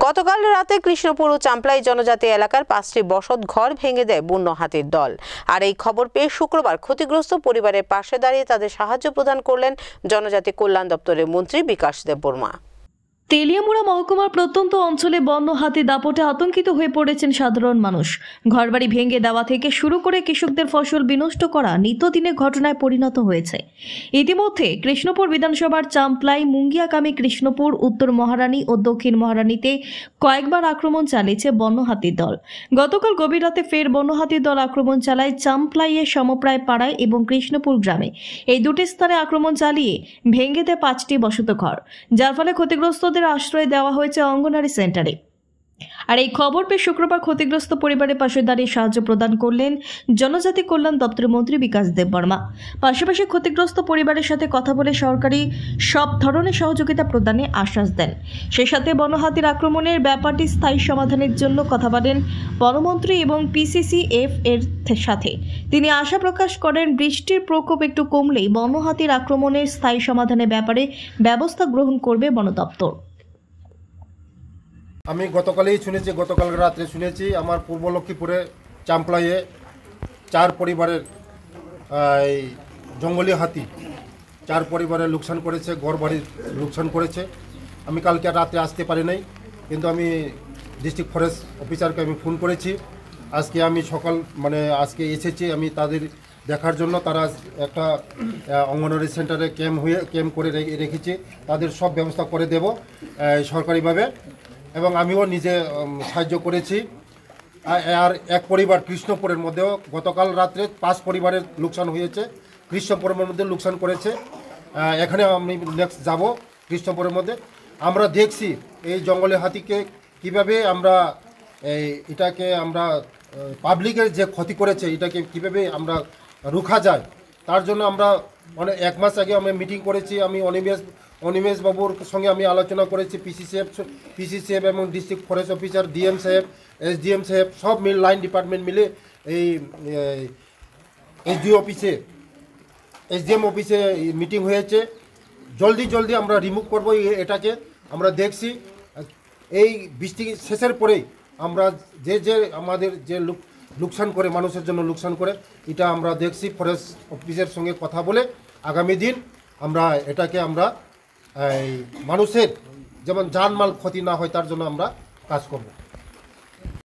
গতকাল রাতে কৃষ্ণপুর ও চাম্পলাই জনজাতি এলাকার 5টি বসত ঘর ভেঙে দেয় বন্য হাতির দল। আর এই খবর পেয়ে শুক্রবার ক্ষতিগ্রস্ত পরিবারের পাশে দাঁড়িয়ে তাদের সাহায্য প্রদান করলেন জনজাতি কল্যাণ দপ্তরের মন্ত্রী বিকাশ দেববর্মা। তেলিয়ামুড়া মহকুমার প্রত্যন্ত অঞ্চলে বন্য হাতি দাপটে আতঙ্কিত হয়ে পড়েছেন সাধারণ মানুষ। ঘরবাড়ি ভেঙে দেওয়া থেকে শুরু করে কৃষকদের ফসল বিনষ্ট করা নিত্যদিনের ঘটনায় পরিণত হয়েছে। ইতিমধ্যে কৃষ্ণপুর বিধানসভার চাম্পলাই, মুঙ্গিয়াকামী, কৃষ্ণপুর, উত্তর মহারানী ও দক্ষিণ মহারানীতে কয়েকবার আক্রমণ চালিয়েছে বন্য হাতির দল। গতকাল গভীর রাতে ফের বন্য হাতির দল আক্রমণ চালায় চাম্পলাইয়ের সমপ্রায় পাড়ায় এবং কৃষ্ণপুর গ্রামে। এই দুটি স্থানে আক্রমণ চালিয়ে ভেঙে দেয় 5টি বসত ঘর, যার ফলে ক্ষতিগ্রস্তদের আশ্রয় দেওয়া হয়েছে অঙ্গনারী সেন্টারে। আর এই খবর পেয়ে শুক্রবার ক্ষতিগ্রস্ত পরিবারের পাশে দাঁড়িয়ে সাহায্য প্রদান করলেন জনজাতি কল্যাণ দপ্তরের মন্ত্রী বিকাশ দেববর্মা। পাশাপাশি ক্ষতিগ্রস্ত পরিবারের সাথে কথা বলে সরকারি সব ধরনের সহযোগিতা প্রদানে আশ্বাস দেন। সেই সাথে বনহাতির আক্রমণের ব্যাপারটি স্থায়ী সমাধানের জন্য কথা বলেন বনমন্ত্রী এবং PCCF এর সাথে। তিনি আশা প্রকাশ করেন বৃষ্টির প্রকোপ একটু কমলেই বনহাতির আক্রমণের স্থায়ী সমাধানের ব্যাপারে ব্যবস্থা গ্রহণ করবে বন দপ্তর। আমি গতকাল রাত্রে শুনেছি আমার পূর্ব লক্ষ্মীপুরে চাম্পলাইয়ে 4 পরিবারের জঙ্গলি হাতি 4 পরিবারের লোকসান করেছে, ঘর বাড়ির লোকসান করেছে। আমি কালকে রাতে আসতে পারি নাই, কিন্তু আমি ডিস্ট্রিক্ট ফরেস্ট অফিসারকে আমি ফোন করেছি। আজকে আমি আজকে এসেছি আমি তাদের দেখার জন্য। তারা একটা অঙ্গনওয়াড়ি সেন্টারে ক্যাম্প করে রেখেছি, তাদের সব ব্যবস্থা করে দেব সরকারিভাবে। এবং আমিও নিজে সাহায্য করেছি। আর এক পরিবার কৃষ্ণপুরের মধ্যেও গতকাল রাত্রে 5 পরিবারের লোকসান হয়েছে, কৃষ্ণপুরের মধ্যে লোকসান করেছে। এখানে আমি নেক্সট যাব কৃষ্ণপুরের মধ্যে। আমরা দেখছি এই জঙ্গলে হাতিকে কিভাবে আমরা এটাকে আমরা পাবলিকের যে ক্ষতি করেছে এটাকে কিভাবে আমরা রুখা যায়, তার জন্য আমরা 1 মাস আগে আমি মিটিং করেছি। আমি অনিমেষ বাবুর সঙ্গে আমি আলোচনা করেছি। PCCF এবং ডিস্ট্রিক্ট ফরেস্ট অফিসার, DM সাহেব, SDM সাহেব সব লাইন ডিপার্টমেন্ট মিলে এই SDM অফিসে মিটিং হয়েছে। জলদি আমরা রিমুভ করবো এটাকে। আমরা দেখছি এই বৃষ্টি শেষের পরেই আমরা যে আমাদের যে লোকসান করে, মানুষের জন্য লোকসান করে, এটা আমরা দেখছি। ফরেস্ট অফিসের সঙ্গে কথা বলে আগামী দিন আমরা এটাকে আমরা মানুষের যেমন জানমাল ক্ষতি না হয় তার জন্য আমরা কাজ করব।